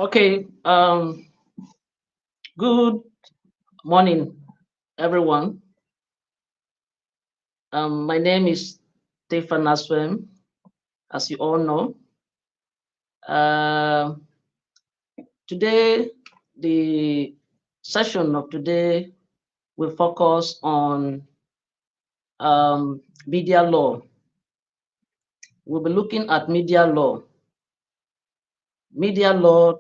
Okay, good morning, everyone. My name is Tpmg, as you all know. Uh, Today, the session of today will focus on media law. We'll be looking at media law. Media law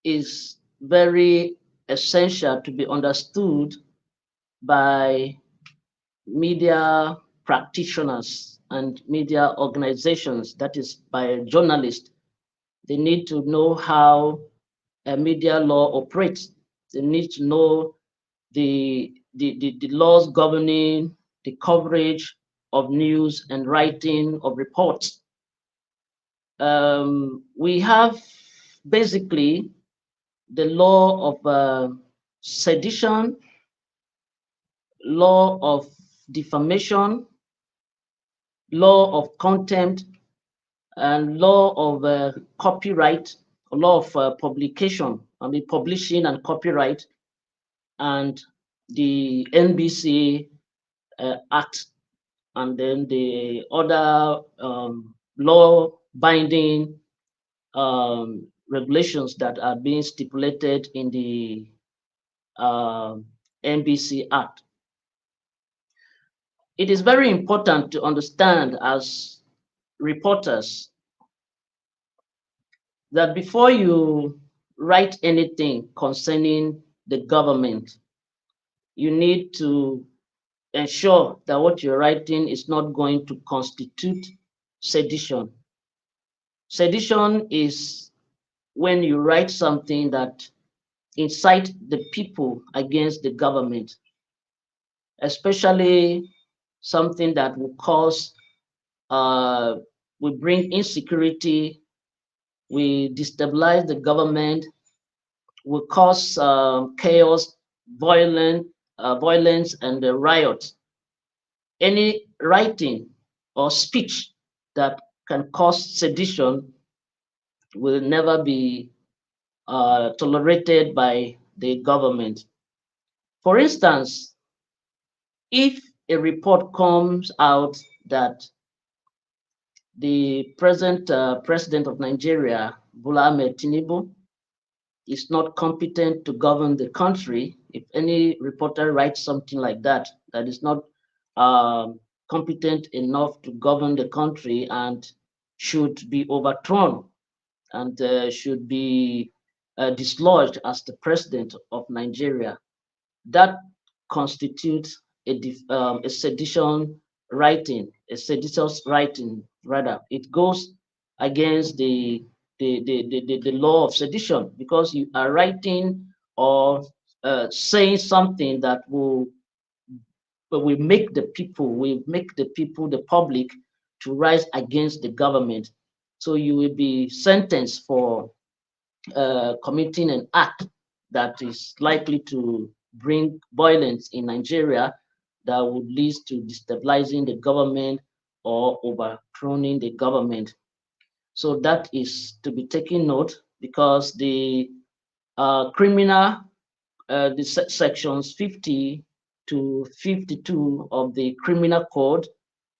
is very essential to be understood by media practitioners and media organizations, that is by journalists. They need to know how a media law operates. They need to know the laws governing the coverage of news and writing of reports. We have basically the law of sedition, law of defamation, law of contempt, and law of copyright, law of publication, publishing and copyright, and the NBC Act, and then the other law binding regulations that are being stipulated in the NBC Act. It is very important to understand as reporters that before you write anything concerning the government, you need to ensure that what you're writing is not going to constitute sedition. Sedition is when you write something that incite the people against the government, especially something that will cause, will bring insecurity, will destabilize the government, will cause chaos, violence, and riots. Any writing or speech that can cause sedition will never be tolerated by the government. For instance, if a report comes out that the present president of Nigeria, Bola Ahmed Tinubu, is not competent to govern the country, if any reporter writes something like that, that is not competent enough to govern the country and should be overthrown and should be dislodged as the president of Nigeria, that constitutes a sedition writing, a seditious writing, rather. It goes against the law of sedition because you are writing or saying something that will make the people, the public, to rise against the government. So you will be sentenced for committing an act that is likely to bring violence in Nigeria that would lead to destabilizing the government or overthrowing the government. So that is to be taken note because the criminal, the sections 50 to 52 of the criminal code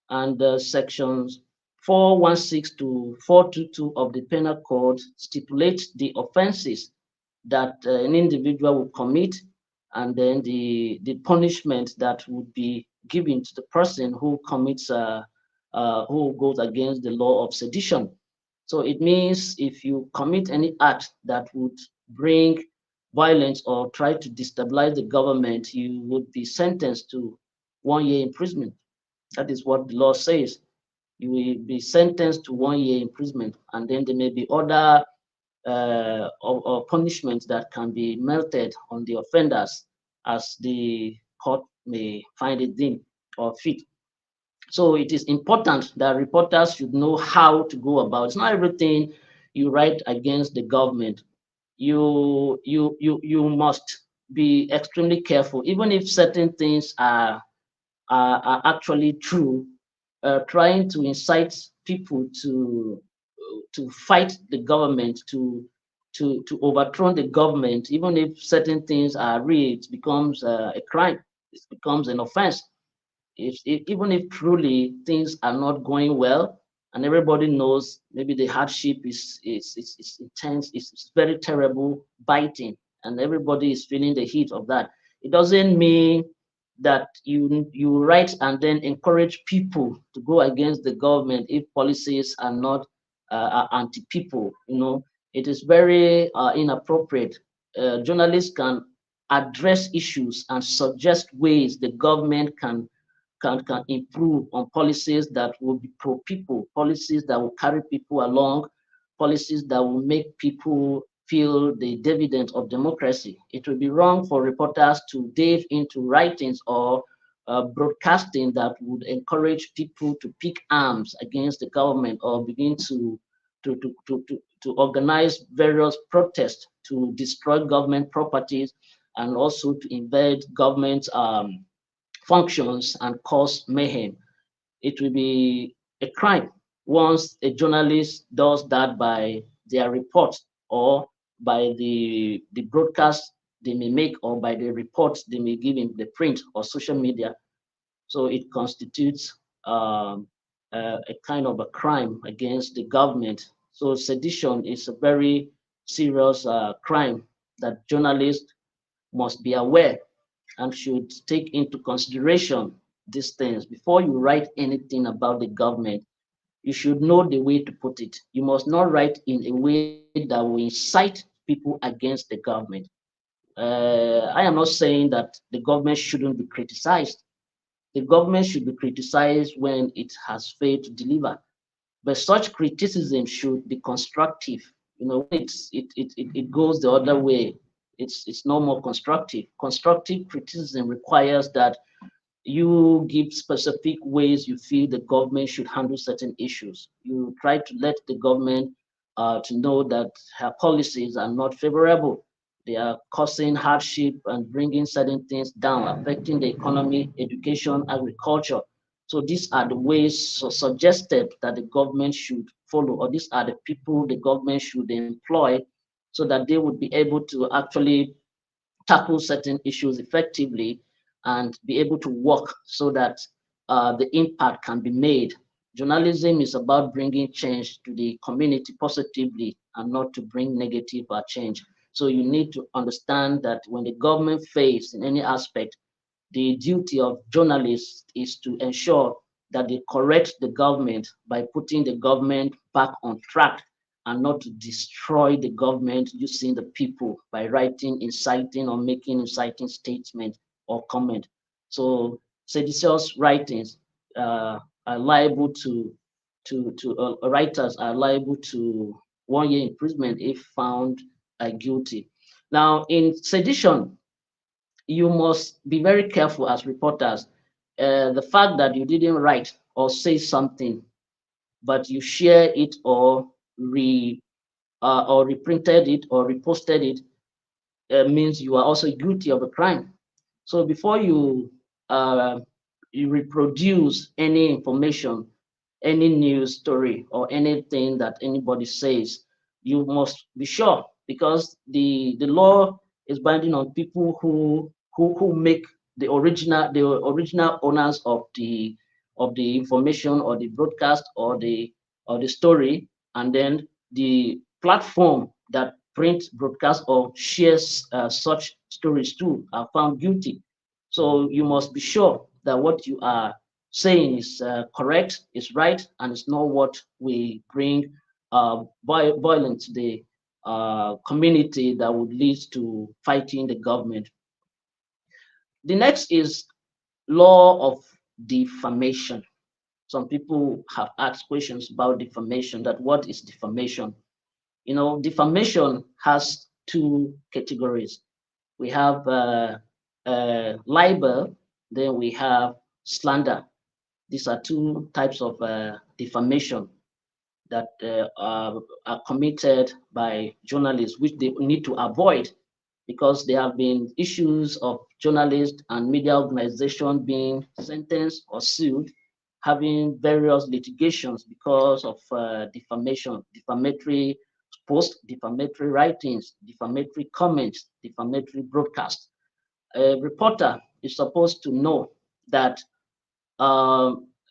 and sections 416 to 422 of the penal code stipulates the offenses that an individual will commit and then the punishment that would be given to the person who commits who goes against the law of sedition. So it means if you commit any act that would bring violence or try to destabilize the government, you would be sentenced to 1 year imprisonment. That is what the law says. You will be sentenced to 1 year imprisonment, and then there may be other or punishments that can be melted on the offenders as the court may find it deemed or fit. So it is important that reporters should know how to go about. It's not everything you write against the government. You must be extremely careful, even if certain things are actually true. Trying to incite people to to fight the government, to overthrow the government, even if certain things are real, it becomes a crime. It becomes an offense. Even if truly things are not going well, and everybody knows maybe the hardship is intense, it's very terrible, biting, and everybody is feeling the heat of that. It doesn't mean that you write and then encourage people to go against the government if policies are anti-people. It is very inappropriate. Journalists can address issues and suggest ways the government can improve on policies that will be pro people, policies that will carry people along, policies that will make people feel the dividend of democracy. It would be wrong for reporters to dive into writings or broadcasting that would encourage people to pick arms against the government or begin to organize various protests to destroy government properties and also to invade government functions and cause mayhem. It will be a crime once a journalist does that by their report or by the broadcast they may make or by the reports they may give in the print or social media. So it constitutes a kind of a crime against the government. So sedition is a very serious crime that journalists must be aware and should take into consideration these things before you write anything about the government. You should know the way to put it. You must not write in a way that will incite people against the government. I am not saying that the government shouldn't be criticized. The government should be criticized when it has failed to deliver, but such criticism should be constructive. When it goes the other way, it's no more constructive. Constructive criticism requires that you give specific ways you feel the government should handle certain issues. You try to let the government to know that her policies are not favorable. They are causing hardship and bringing certain things down, affecting the economy, education, agriculture. So these are the ways suggested that the government should follow, or these are the people the government should employ so that they would be able to actually tackle certain issues effectively and be able to work so that the impact can be made. Journalism is about bringing change to the community positively and not to bring negative change. So you need to understand that when the government fails in any aspect, the duty of journalists is to ensure that they correct the government by putting the government back on track and not to destroy the government using the people by writing, inciting, or making inciting statement or comment. So seditious writings are liable to writers are liable to 1 year imprisonment if found guilty. Now, in sedition, you must be very careful as reporters. The fact that you didn't write or say something, but you share it or reprinted it or reposted it means you are also guilty of a crime. So before you reproduce any information, any news story, or anything that anybody says, you must be sure because the law is binding on people who make the original owners of the information or the broadcast or the story, and then the platform that print, broadcast, or shares such stories to are found guilty. So you must be sure that what you are saying is correct, is right, and it's not what we bring violence to the community that would lead to fighting the government. The next is law of defamation. Some people have asked questions about defamation, that what is defamation? Defamation has two categories. We have libel, then we have slander. These are two types of defamation that are committed by journalists, which they need to avoid because there have been issues of journalists and media organizations being sentenced or sued. having various litigations because of defamation, defamatory posts, defamatory writings, defamatory comments, defamatory broadcasts. A reporter is supposed to know that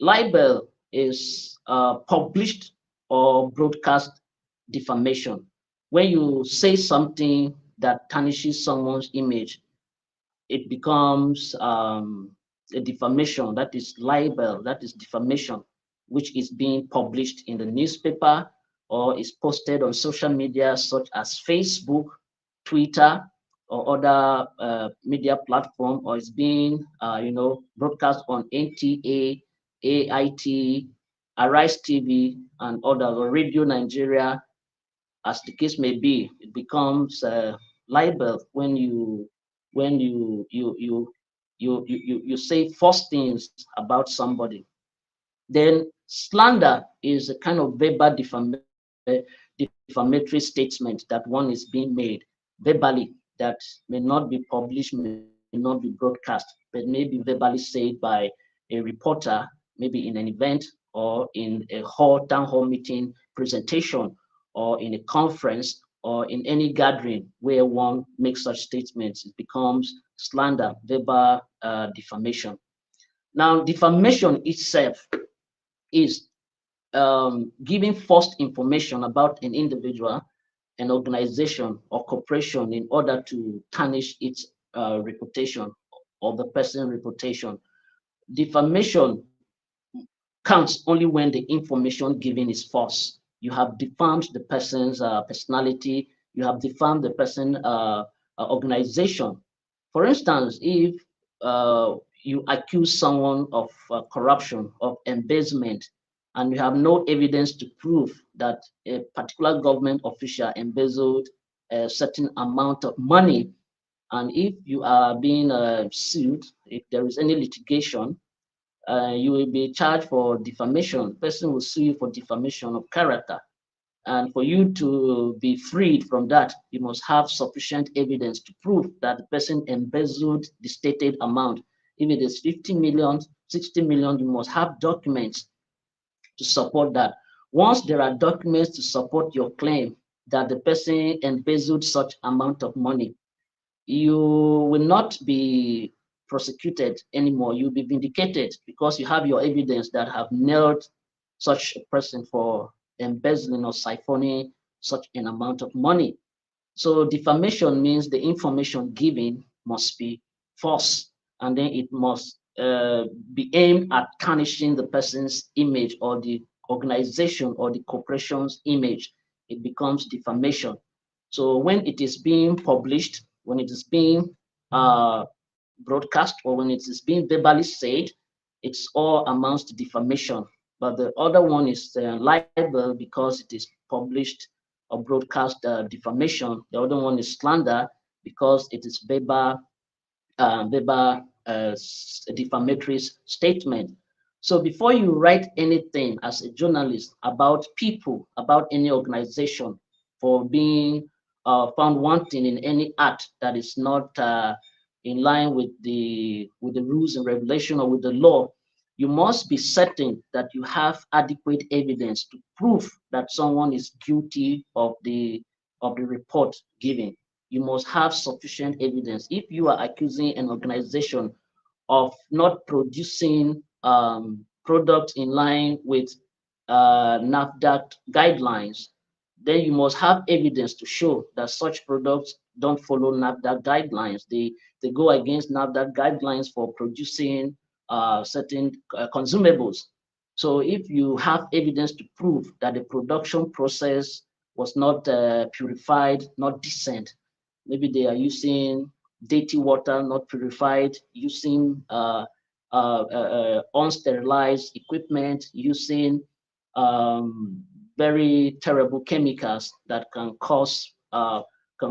libel is published or broadcast defamation. When you say something that tarnishes someone's image, it becomes a defamation, that is libel, that is defamation, which is being published in the newspaper or is posted on social media such as Facebook, Twitter, or other media platform, or is being, broadcast on NTA, AIT, Arise TV, and others, or Radio Nigeria, as the case may be. It becomes libel when you say false things about somebody. Then slander is a kind of verbal defamatory statement that one is being made verbally, that may not be published, may not be broadcast, but may be verbally said by a reporter, maybe in an event or in a town hall meeting presentation, or in a conference, or in any gathering where one makes such statements. It becomes slander, verbal defamation. Now, defamation itself is giving false information about an individual, an organization, or corporation in order to tarnish its reputation or the person's reputation. Defamation counts only when the information given is false. You have defamed the person's personality, you have defamed the person's organization. For instance, if you accuse someone of corruption, of embezzlement, and you have no evidence to prove that a particular government official embezzled a certain amount of money, and if you are being sued, if there is any litigation, you will be charged for defamation. The person will sue you for defamation of character. And for you to be freed from that, you must have sufficient evidence to prove that the person embezzled the stated amount. If it is 50 million, 60 million, you must have documents to support that. Once there are documents to support your claim that the person embezzled such amount of money, you will not be prosecuted anymore. You'll be vindicated because you have your evidence that have nailed such a person for embezzling or siphoning such an amount of money. So defamation means the information given must be false, and then it must be aimed at tarnishing the person's image or the organization or the corporation's image. It becomes defamation. So when it is being published, when it is being broadcast, or when it is being verbally said, it's all amounts to defamation. But the other one is libel because it is published or broadcast defamation. The other one is slander because it is verbal defamatory statement. So before you write anything as a journalist about people, about any organization, for being found wanting in any act that is not in line with the rules and regulation or with the law, you must be certain that you have adequate evidence to prove that someone is guilty of the report given. You must have sufficient evidence. If you are accusing an organization of not producing products in line with NAFDAC guidelines, then you must have evidence to show that such products don't follow NAFDAC guidelines. They go against NAFDAC guidelines for producing certain consumables. So if you have evidence to prove that the production process was not purified, not decent, maybe they are using dirty water, not purified, using unsterilized equipment, using very terrible chemicals that can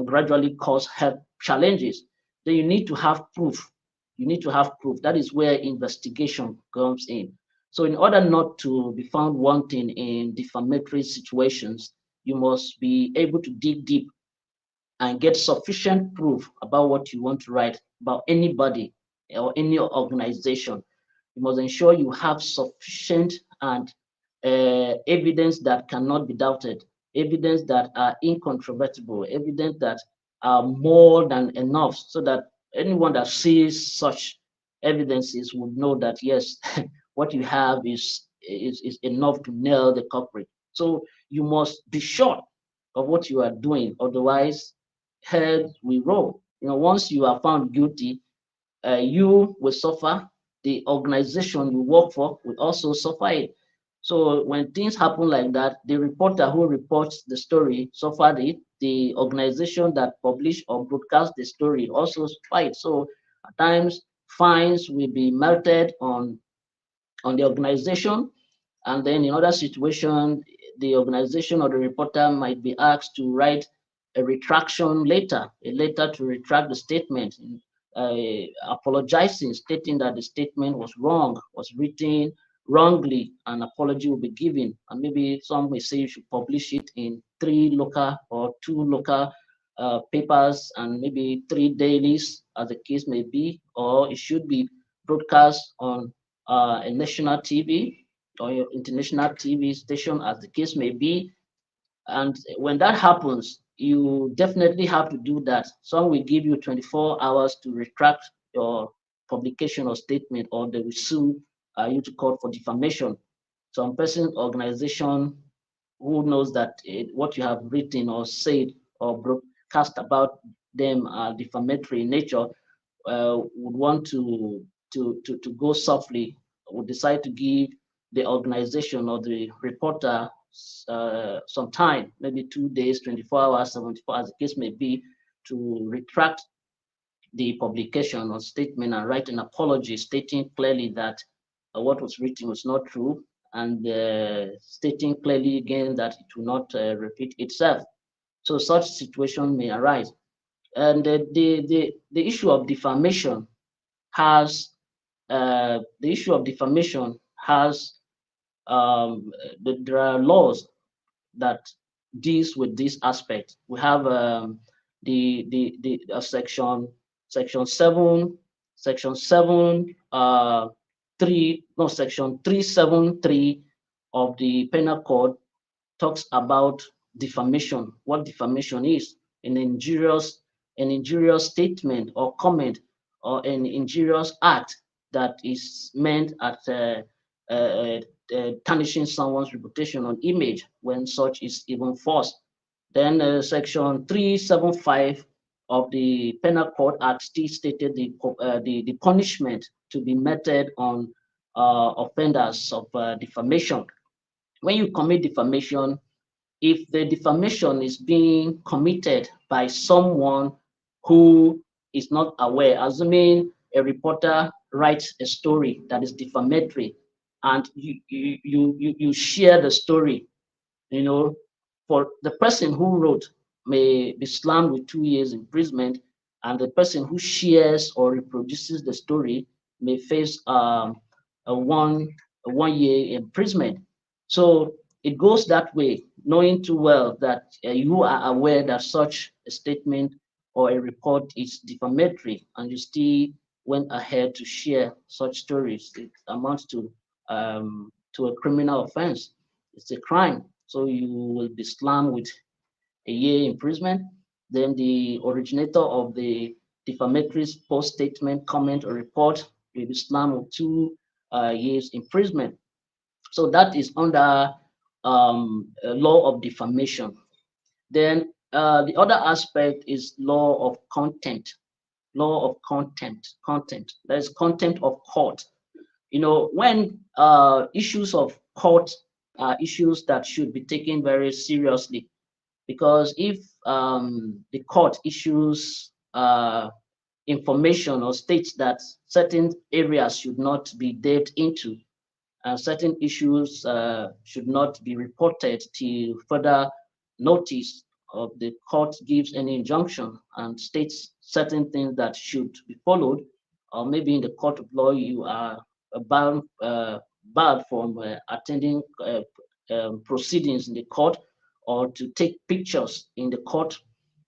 gradually cause health challenges, then you need to have proof. You need to have proof. That is where investigation comes in. So in order not to be found wanting in defamatory situations, you must be able to dig deep and get sufficient proof about what you want to write about anybody or any organization. You must ensure you have sufficient and evidence that cannot be doubted, evidence that are incontrovertible, evidence that are more than enough, so that anyone that sees such evidences would know that yes, what you have is enough to nail the culprit. So you must be sure of what you are doing, otherwise, head will roll. Once you are found guilty, you will suffer. The organization you work for will also suffer it. So when things happen like that, the reporter who reports the story suffered it. The organization that publish or broadcast the story also suffer it. So at times fines will be melted on the organization, and then in other situations, the organization or the reporter might be asked to write a retraction later, a letter to retract the statement, apologizing, stating that the statement was wrong, was written wrongly, an apology will be given. And maybe some may say you should publish it in 3 local or 2 local papers, and maybe 3 dailies, as the case may be, or it should be broadcast on a national TV or your international TV station, as the case may be. And when that happens, you definitely have to do that. Some will give you 24 hours to retract your publication or statement, or they will sue you to court for defamation. Some person, organization who knows that what you have written or said or broadcast about them are defamatory in nature, would want to go softly, would decide to give the organization or the reporter some time, maybe 2 days, 24 hours, 74 as the case may be, to retract the publication or statement and write an apology stating clearly that what was written was not true, and stating clearly again that it will not repeat itself. So such situation may arise. And the issue of defamation has the issue of defamation has there are laws that deals with this aspect. We have the section 7 3 no section 373 of the penal code talks about defamation. What defamation is: an injurious statement or comment, or an injurious act that is meant at tarnishing someone's reputation or image, when such is even false. Then section 375 of the Penal Code Act still stated the punishment to be meted on offenders of defamation. When you commit defamation, if the defamation is being committed by someone who is not aware, assuming a reporter writes a story that is defamatory, and you share the story, you know, for the person who wrote may be slammed with 2 years imprisonment, and the person who shares or reproduces the story may face a 1 year imprisonment. So it goes that way, knowing too well that you are aware that such a statement or a report is defamatory, and you still went ahead to share such stories. It amounts to a criminal offense. It's a crime. So you will be slammed with a year imprisonment. Then the originator of the defamatory post statement, comment, or report will be slammed with 2 years imprisonment. So that is under law of defamation. Then the other aspect is law of content. Law of content. That is contempt of court. When issues of court are issues that should be taken very seriously, because if the court issues information or states that certain areas should not be delved into, certain issues should not be reported till further notice, of the court gives any injunction and states certain things that should be followed, or maybe in the court of law you are barred from attending proceedings in the court, or to take pictures in the court,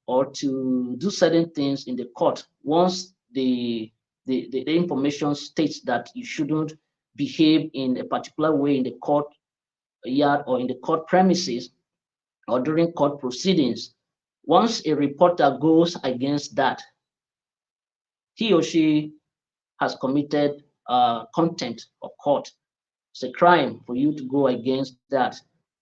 or to do certain things in the court. Once the information states that you shouldn't behave in a particular way in the court yard or in the court premises or during court proceedings, once a reporter goes against that, he or she has committed contempt of court. It's a crime for you to go against that.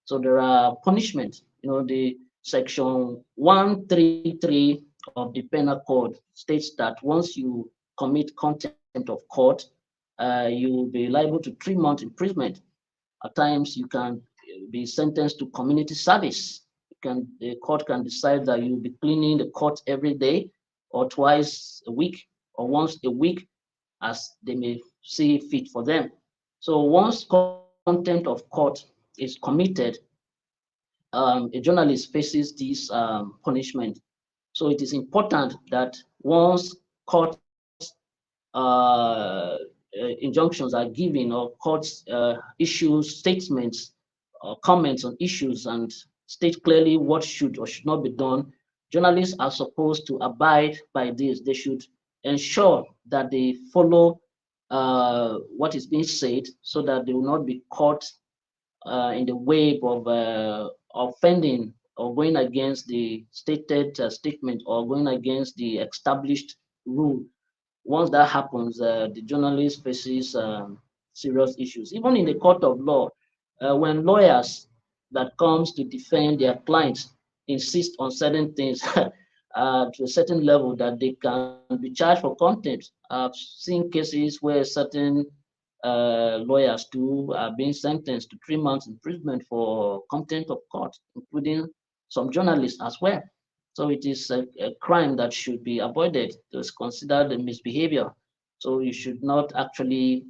So there are punishments. The section 133 of the penal code states that once you commit contempt of court, you will be liable to 3 months imprisonment. At times, you can be sentenced to community service. The court can decide that you'll be cleaning the court every day, or twice a week, or once a week, as they may see fit for them. So once contempt of court is committed, a journalist faces this punishment. So it is important that once court uh, injunctions are given or courts issue statements or comments on issues and state clearly what should or should not be done, journalists are supposed to abide by this. They should ensure that they follow what is being said so that they will not be caught in the wave of offending or going against the stated statement or going against the established rule. Once that happens, the journalist faces serious issues. Even in the court of law, when lawyers that comes to defend their clients insist on certain things to a certain level that they can be charged for contempt. I've seen cases where certain lawyers too are being sentenced to 3 months imprisonment for contempt of court, including some journalists as well. So it is a crime that should be avoided. It's considered a misbehavior. So you should not actually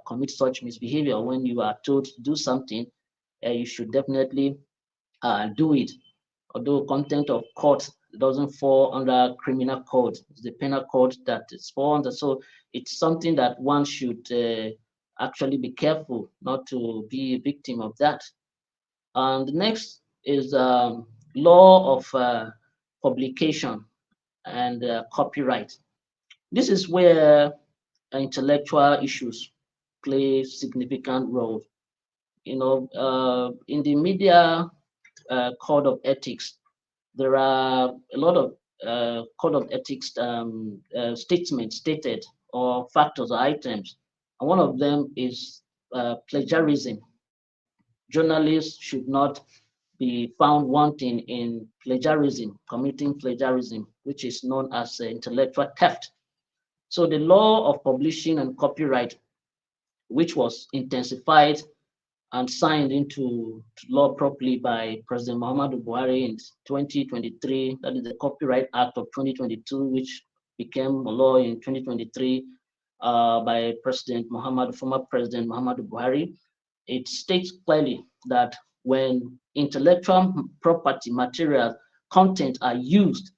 commit such misbehavior. When you are told to do something, you should definitely do it. Although contempt of court doesn't fall under criminal code, it's the penal code that it's fall under. So it's something that one should actually be careful not to be a victim of that. And the next is law of publication and copyright. This is where intellectual issues play significant role. In the media code of ethics, there are a lot of code of ethics statements stated or factors or items. And one of them is plagiarism. Journalists should not be found wanting in plagiarism, committing plagiarism, which is known as intellectual theft. So the law of publishing and copyright, which was intensified and signed into law properly by President Muhammadu Buhari in 2023, that is the Copyright Act of 2022, which became a law in 2023 by former President Muhammadu Buhari. It states clearly that when intellectual property material content are used,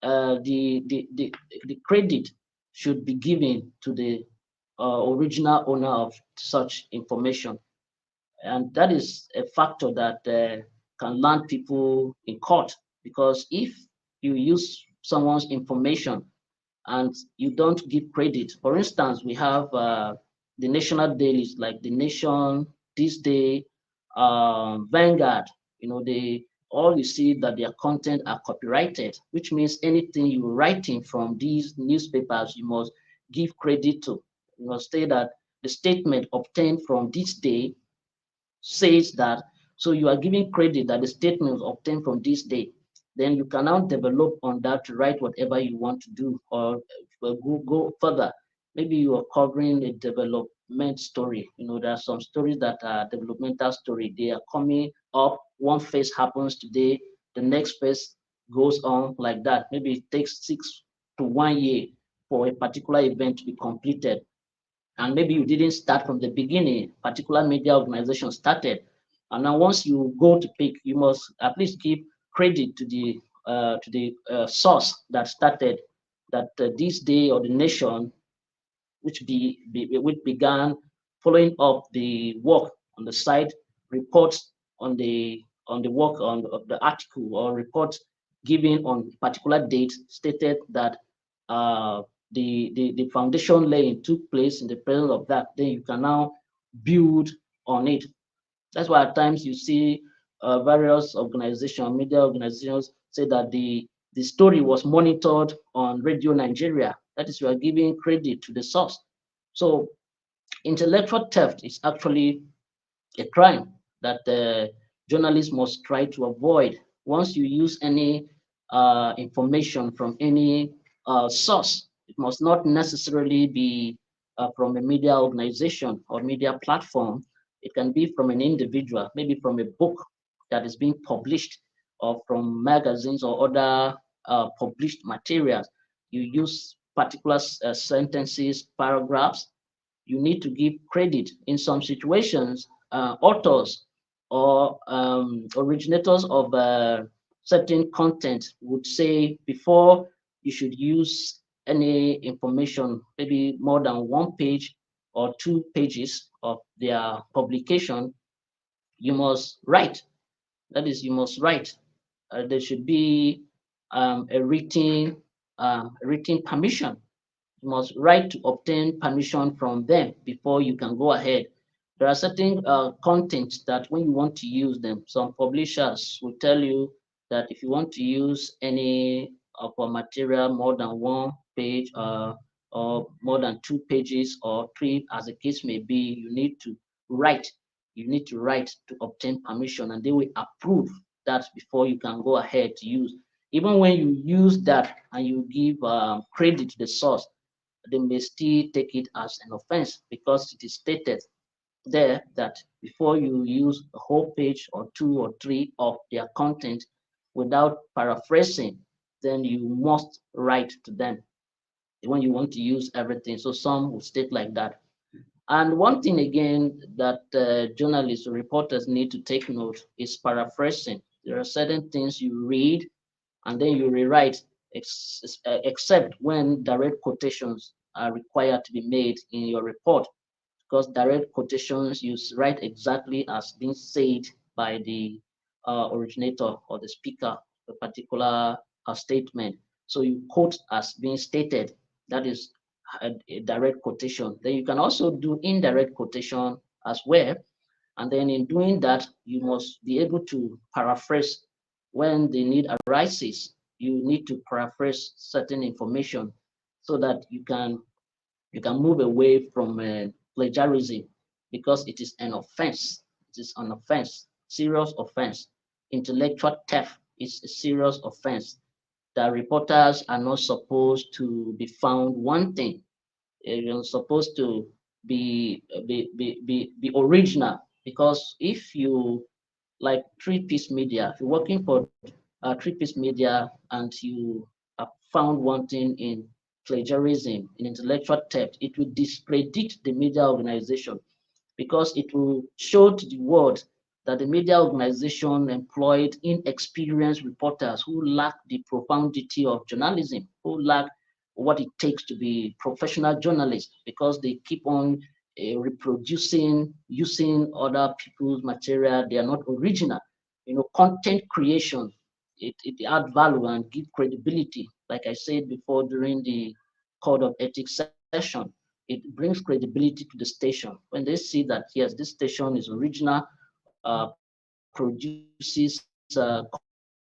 the credit should be given to the original owner of such information. And that is a factor that can land people in court, because if you use someone's information and you don't give credit, for instance, we have the national dailies like The Nation, This Day, Vanguard. They all, you see that their content are copyrighted, which means anything you're writing from these newspapers, you must give credit to. You must say that the statement obtained from this day says that. So you are giving credit that the statement was obtained from this day. Then you can now develop on that to write whatever you want to do, or go further. Maybe you are covering a development story. There are some stories that are developmental story. They are coming up. One phase happens today, the next phase goes on like that. Maybe it takes 6 to 1 year for a particular event to be completed, and maybe you didn't start from the beginning, particular media organization started. And now once you go to pick, you must at least give credit to the source that started, that this day, or the nation, which began following up the work on the site, reports on the work of the article, or reports given on particular date stated that uh, the foundation laying took place in the presence of that, then you can now build on it. That's why at times you see various organizations, media organizations, say that the story was monitored on Radio Nigeria. That is, you are giving credit to the source. So intellectual theft is actually a crime that journalists must try to avoid. Once you use any information from any source, it must not necessarily be from a media organization or media platform. It can be from an individual, maybe from a book that is being published, or from magazines or other published materials. You use particular sentences, paragraphs. You need to give credit. In some situations, authors or originators of certain content would say before you should use any information, maybe more than one page or 2 pages of their publication, you must write. That is, you must write. There should be a written permission. You must write to obtain permission from them before you can go ahead. There are certain contents that when you want to use them, some publishers will tell you that if you want to use any of a material more than one page or more than 2 pages or three, as the case may be, you need to write. You need to write to obtain permission, and they will approve that before you can go ahead to use. Even when you use that and you give credit to the source, they may still take it as an offense because it is stated there that before you use a whole page or two or three of their content without paraphrasing, then you must write to them when you want to use everything. So some will state like that. And one thing again that journalists or reporters need to take note is paraphrasing. There are certain things you read and then you rewrite, except when direct quotations are required to be made in your report, because direct quotations you write exactly as being said by the originator or the speaker, a particular statement. So you quote as being stated. That is a direct quotation. Then you can also do indirect quotation as well. And then in doing that, you must be able to paraphrase when the need arises. You need to paraphrase certain information so that you can move away from plagiarism, because it is an offense. It is an offense, serious offense. Intellectual theft is a serious offense that reporters are not supposed to be found wanting. You're supposed to be original, because if you, like three-piece media, if you're working for three-piece media and you are found wanting in plagiarism, in intellectual theft, it will discredit the media organization, because it will show to the world that the media organization employed inexperienced reporters who lack the profundity of journalism, who lack what it takes to be professional journalists, because they keep on reproducing, using other people's material. They are not original. Content creation, it add value and give credibility. Like I said before during the code of ethics session, it brings credibility to the station. When they see that, yes, this station is original, produces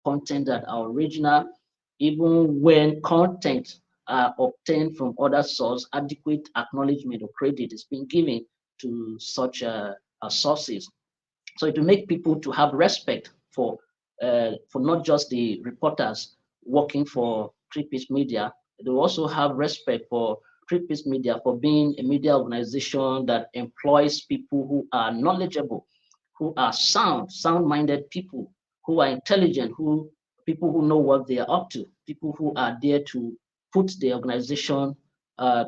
content that are original, even when content obtained from other source, adequate acknowledgement or credit is being given to such sources. So it will make people to have respect for not just the reporters working for three-piece media. They will also have respect for three-piece media for being a media organization that employs people who are knowledgeable, who are sound-minded people, who are intelligent, people who know what they are up to, people who are there to put the organization,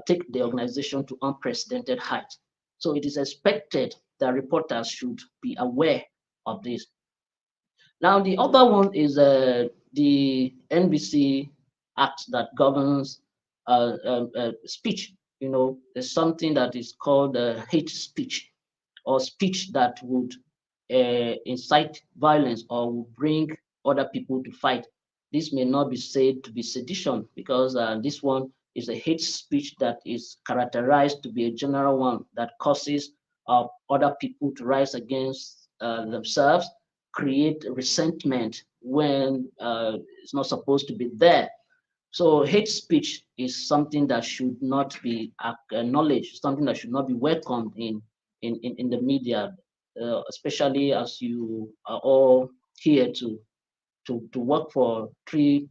take the organization to unprecedented heights. So it is expected that reporters should be aware of this. Now, the other one is the NBC Act that governs speech. There's something that is called hate speech, or speech that would incite violence or would bring other people to fight. This may not be said to be sedition, because this one is a hate speech that is characterized to be a general one that causes other people to rise against themselves, create resentment when it's not supposed to be there. So hate speech is something that should not be acknowledged, something that should not be welcomed in the media, especially as you are all here to work for three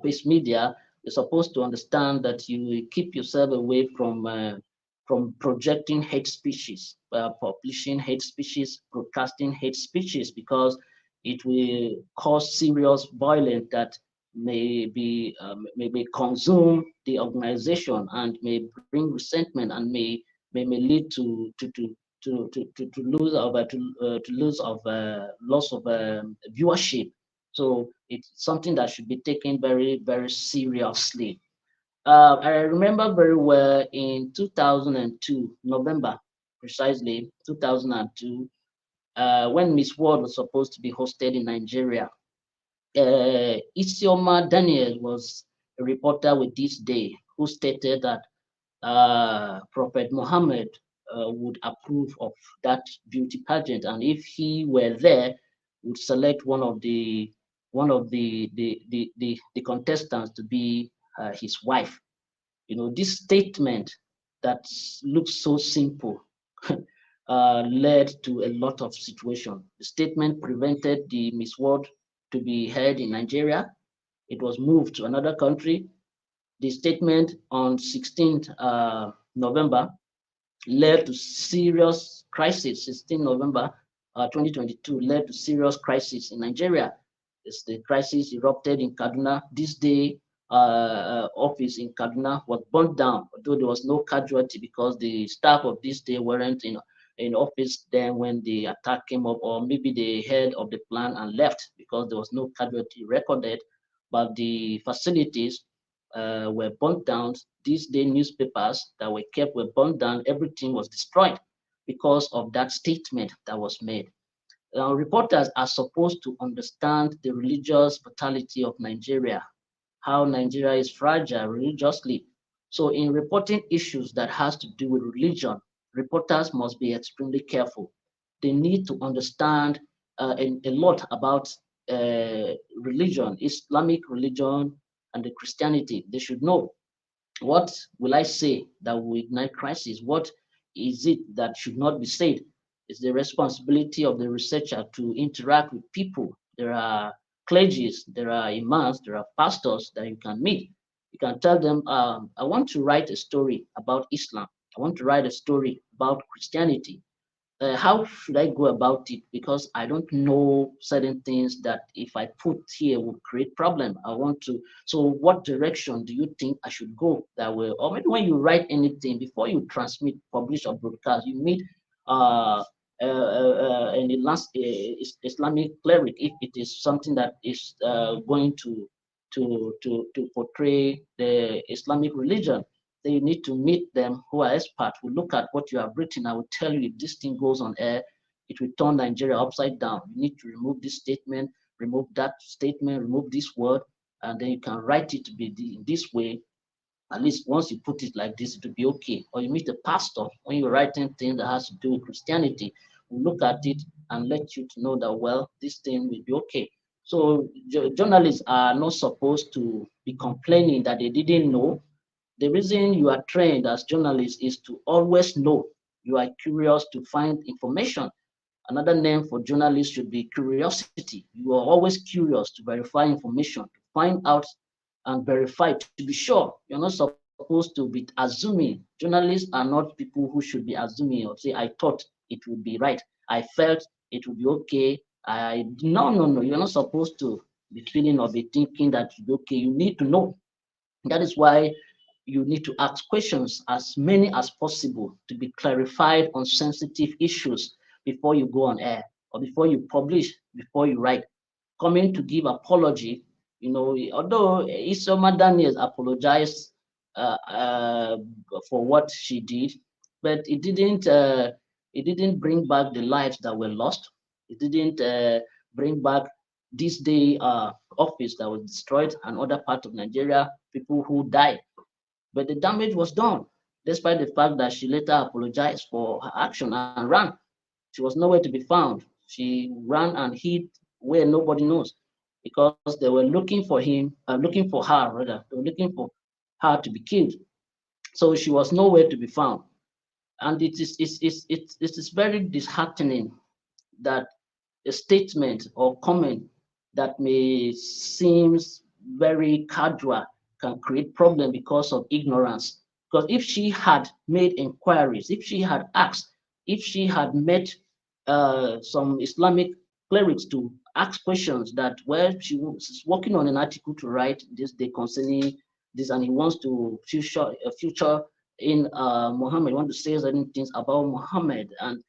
based media. You're supposed to understand that you keep yourself away from projecting hate speeches, publishing hate speeches, broadcasting hate speeches, because it will cause serious violence that may consume the organization and may bring resentment and may lead to lose of to lose of loss of viewership. So it's something that should be taken very seriously. I remember very well in 2002, November, precisely 2002, when Miss World was supposed to be hosted in Nigeria. Isioma Daniel was a reporter with This Day who stated that Prophet Muhammad would approve of that beauty pageant, and if he were there, would select one of the contestants to be his wife. This statement that looks so simple led to a lot of situation. The statement prevented the Miss World to be held in Nigeria. It was moved to another country. The statement on 16th November led to serious crisis. 16 November 2022 led to serious crisis in Nigeria. The crisis erupted in Kaduna. This Day office in Kaduna was burnt down, although there was no casualty because the staff of This Day weren't in office then when the attack came up, or maybe they heard of the plan and left because there was no casualty recorded, but the facilities were burnt down. These day newspapers that were kept were burnt down. Everything was destroyed because of that statement that was made. Reporters are supposed to understand the religious vitality of Nigeria, how Nigeria is fragile religiously. So in reporting issues that has to do with religion, reporters must be extremely careful. They need to understand a lot about religion, Islamic religion, and the Christianity. They should know, what will I say that will ignite crisis? What is it that should not be said? It's the responsibility of the researcher to interact with people. There are clergies, there are imams, there are pastors that you can meet. You can tell them, I want to write a story about Islam. I want to write a story about Christianity. How should I go about it? Because I don't know certain things that if I put here will create problem. I want to. So, what direction do you think I should go that way? Or maybe when you write anything before you transmit, publish, or broadcast, you meet an Islamic cleric if it is something that is going to portray the Islamic religion. Then you need to meet them who are experts, who look at what you have written. I will tell you if this thing goes on air, it will turn Nigeria upside down. You need to remove this statement, remove that statement, remove this word, and then you can write it to be this way. At least once you put it like this, it will be okay. Or you meet a pastor when you're writing things that has to do with Christianity, will look at it and let you to know that, well, this thing will be okay. So journalists are not supposed to be complaining that they didn't know. The reason you are trained as journalists is to always know. You are curious to find information. Another name for journalists should be curiosity. You are always curious to verify information, to find out and verify, to be sure. You're not supposed to be assuming. Journalists are not people who should be assuming or say, I thought it would be right. I felt it would be okay. No. You're not supposed to be feeling or be thinking that it's okay. You need to know. That is why you need to ask questions, as many as possible, to be clarified on sensitive issues before you go on air or before you publish, before you write. Coming to give apology, although Isoma Daniels apologized for what she did, but it didn't bring back the lives that were lost. It didn't bring back This Day office that was destroyed and other parts of Nigeria, people who died. but the damage was done, despite the fact that she later apologized for her action and ran. She was nowhere to be found. She ran and hid where nobody knows because they were looking for looking for her rather. They were looking for her to be killed. So she was nowhere to be found. And it is very disheartening that a statement or comment that may seem very casual can create problem because of ignorance. Because if she had made inquiries, if she had asked, if she had met some Islamic clerics to ask questions that where she was working on an article to write this day concerning this, and he wants to future in Muhammad, want to say certain things about Muhammad, and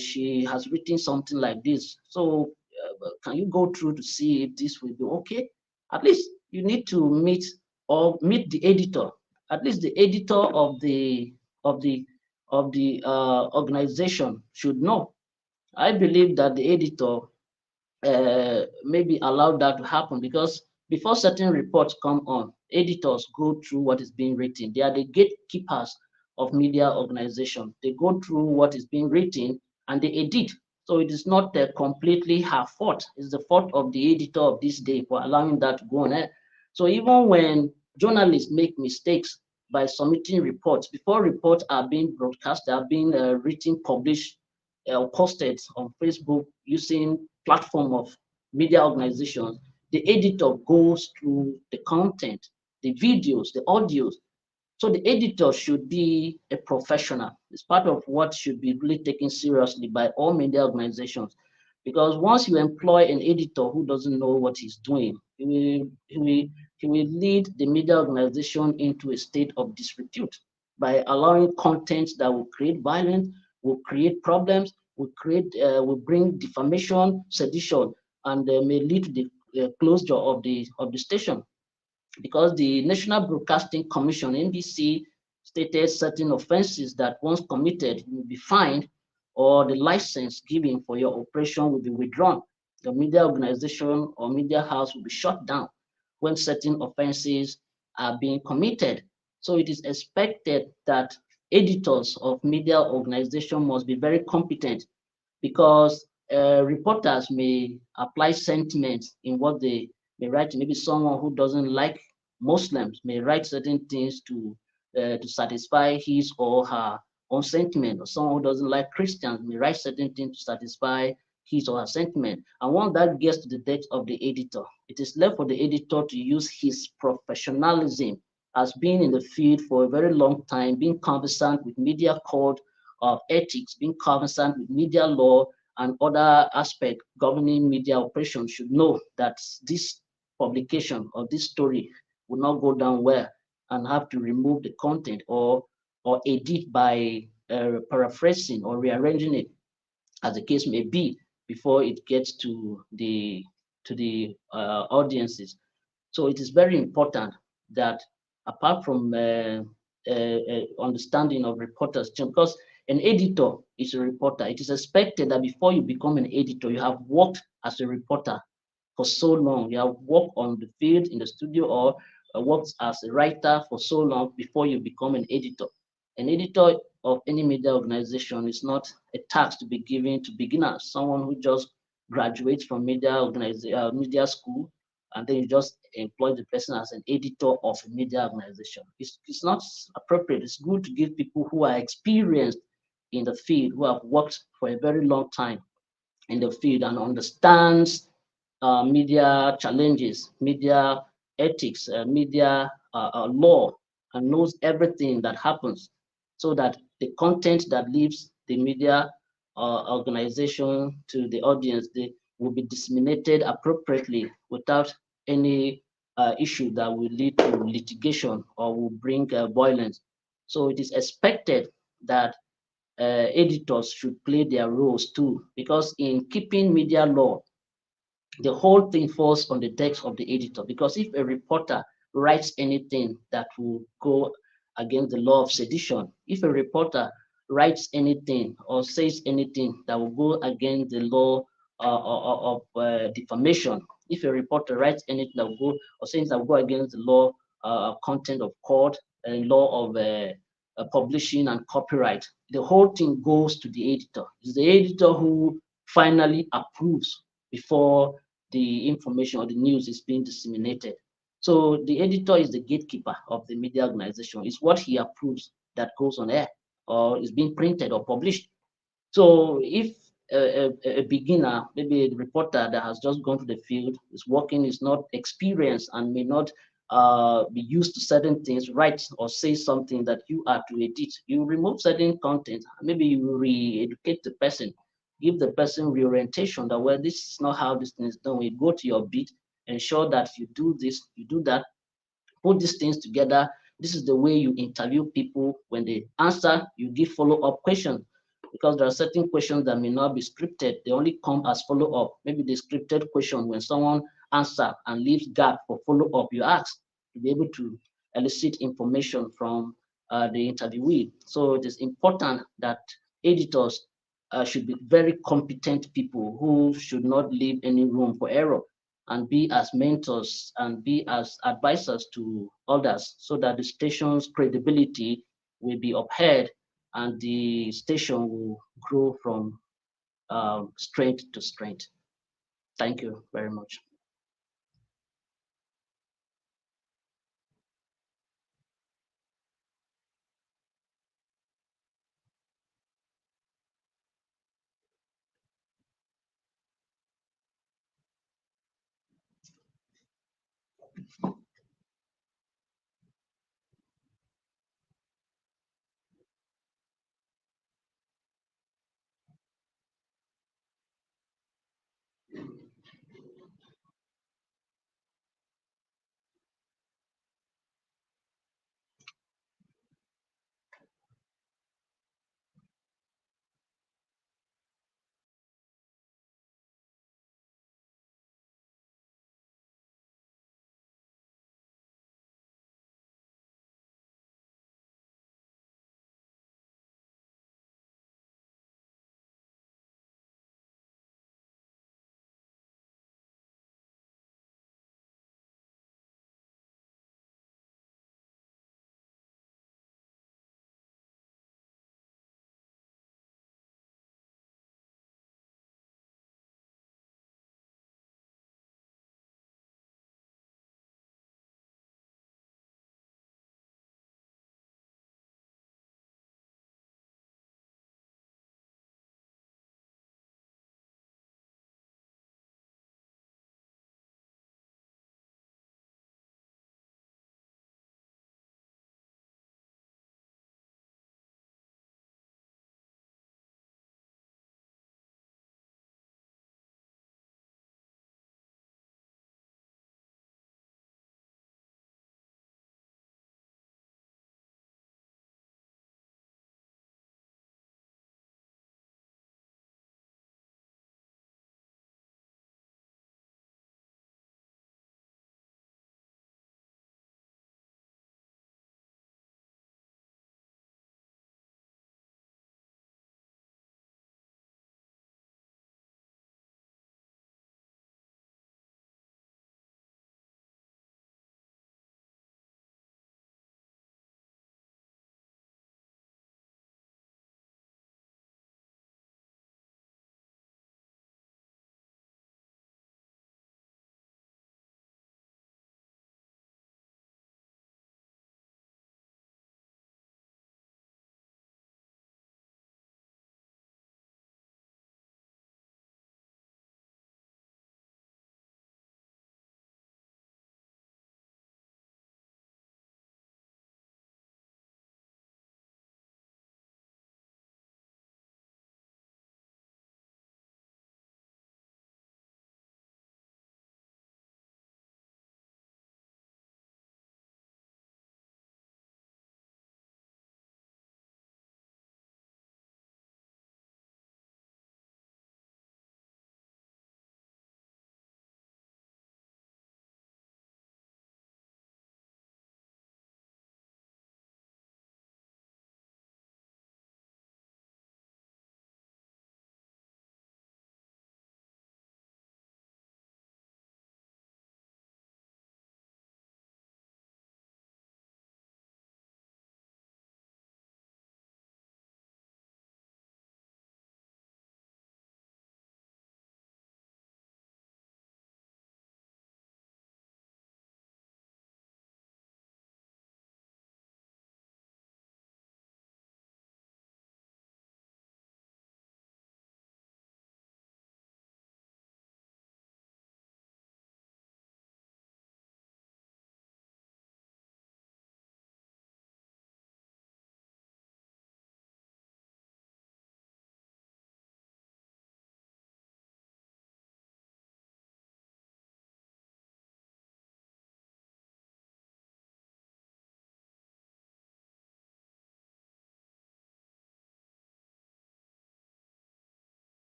she has written something like this. So can you go through to see if this will be okay? At least you need to meet the editor. At least the editor of the organization should know. I believe that the editor maybe allow that to happen because before certain reports come on, editors go through what is being written. They are the gatekeepers of media organization. They go through what is being written and they edit. So it is not completely her fault. It's the fault of the editor of this day for allowing that to go on air. So even when journalists make mistakes by submitting reports, before reports are being broadcast, they are being written, published, posted on Facebook using platform of media organizations, the editor goes through the content, the videos, the audios. So the editor should be a professional. It's part of what should be really taken seriously by all media organizations. Because once you employ an editor who doesn't know what he's doing, he will lead the media organization into a state of disrepute by allowing content that will create violence, will create problems, will bring defamation, sedition, and may lead to the closure of the station because the National Broadcasting Commission (NBC) stated certain offenses that once committed you will be fined or the license given for your operation will be withdrawn. The media organization or media house will be shut down when certain offenses are being committed. So it is expected that editors of media organization must be very competent because reporters may apply sentiments in what they may write. Maybe someone who doesn't like Muslims may write certain things to satisfy his or her own sentiment, or someone who doesn't like Christians may write certain things to satisfy his or her sentiment. And once that gets to the desk of the editor, it is left for the editor to use his professionalism as being in the field for a very long time, being conversant with media code of ethics, being conversant with media law and other aspects governing media operations should know that this publication or this story will not go down well and have to remove the content or edit by paraphrasing or rearranging it as the case may be before it gets to the audiences. So it is very important that apart from understanding of reporters, because an editor is a reporter, it is expected that before you become an editor, you have worked as a reporter for so long. You have worked on the field, in the studio, or worked as a writer for so long before you become an editor. An editor of any media organization is not a task to be given to beginners, someone who just graduates from media school and then you just employ the person as an editor of a media organization. It's not appropriate. It's good to give people who are experienced in the field, who have worked for a very long time in the field and understands media challenges, media ethics, media law, and knows everything that happens so that the content that leaves the media organization to the audience they will be disseminated appropriately without any issue that will lead to litigation or will bring violence. So it is expected that editors should play their roles too, because in keeping media law, the whole thing falls on the desk of the editor. Because if a reporter writes anything that will go against the law of sedition, if a reporter writes anything or says anything that will go against the law of defamation, if a reporter writes anything that will go or says that will go against the law content of court, law of publishing and copyright. The whole thing goes to the editor. It's the editor who finally approves before the information or the news is being disseminated. So the editor is the gatekeeper of the media organization. It's what he approves that goes on air or is being printed or published. So if a beginner, maybe a reporter that has just gone to the field, is working, is not experienced and may not be used to certain things, write or say something that you are to edit, you remove certain content, maybe you re-educate the person, give the person reorientation that, well, this is not how this thing is done. We go to your beat, ensure that you do this, you do that, put these things together. This is the way you interview people. When they answer, you give follow-up questions because there are certain questions that may not be scripted. They only come as follow-up. Maybe the scripted question, when someone answers and leaves gap for follow-up, you ask to be able to elicit information from the interviewee. So it is important that editors should be very competent people who should not leave any room for error and be as mentors and be as advisors to others so that the station's credibility will be upheld and the station will grow from strength to strength. Thank you very much.